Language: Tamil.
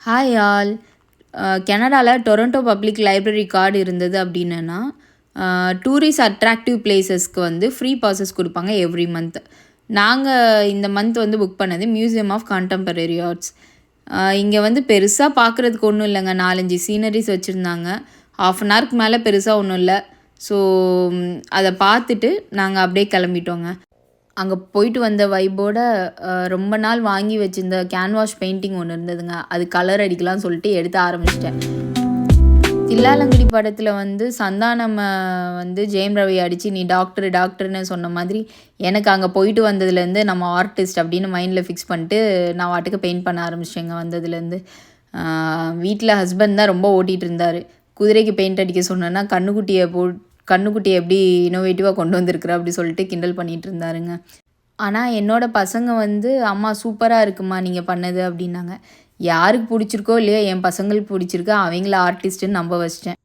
Hi all. கனடாவில் டொரண்டோ பப்ளிக் லைப்ரரி கார்டு இருந்தது அப்படின்னா டூரிஸ்ட் அட்ராக்டிவ் பிளேசஸ்க்கு வந்து ஃப்ரீ பாசஸ் கொடுப்பாங்க எவ்ரி மந்த். நாங்கள் இந்த மந்த் வந்து புக் பண்ணது மியூசியம் ஆஃப் கான்டெம்பரரி ஆர்ட்ஸ். இங்கே வந்து பெருசாக பார்க்குறதுக்கு ஒன்றும் இல்லைங்க, 4-5 சீனரிஸ் வச்சுருந்தாங்க. ஹாஃப் அன் ஹவருக்கு மேலே பெருசாக ஒன்றும் இல்லை. ஸோ அதை பார்த்துட்டு நாங்கள் அப்படியே கிளம்பிட்டோங்க. அங்கே போயிட்டு வந்த வைப்போட ரொம்ப நாள் வாங்கி வச்சிருந்த கேன்வாஷ் பெயிண்டிங் ஒன்று இருந்ததுங்க. அது கலர் அடிக்கலாம்னு சொல்லிட்டு எடுத்து ஆரம்பிச்சிட்டேன். தில்லாலங்கடி படத்தில் வந்து சந்தானம் வந்து ஜெயம் ரவி அடித்து நீ டாக்டர் டாக்டர்னு சொன்ன மாதிரி எனக்கு அங்கே போயிட்டு வந்ததுலேருந்து நம்ம ஆர்டிஸ்ட் அப்படின்னு மைண்டில் ஃபிக்ஸ் பண்ணிட்டு நான் வாட்டுக்கு பெயிண்ட் பண்ண ஆரம்பிச்சிட்டேங்க. வந்ததுலேருந்து வீட்டில் ஹஸ்பண்ட் தான் ரொம்ப ஓட்டிகிட்டு இருந்தார். குதிரைக்கு பெயிண்ட் அடிக்க சொன்னேன்னா கண்ணுக்குட்டியை எப்படி இன்னோவேட்டிவாக கொண்டு வந்திருக்குற அப்படி சொல்லிட்டு கிண்டல் பண்ணிகிட்டு இருந்தாருங்க. ஆனால் என்னோடய பசங்க வந்து அம்மா சூப்பராக இருக்குமா நீங்கள் பண்ணது அப்படின்னாங்க. யாருக்கு பிடிச்சிருக்கோ இல்லையோ என் பசங்களுக்கு பிடிச்சிருக்கோ அவங்கள ஆர்டிஸ்ட்டுன்னு நம்ப வச்சிட்டேன்.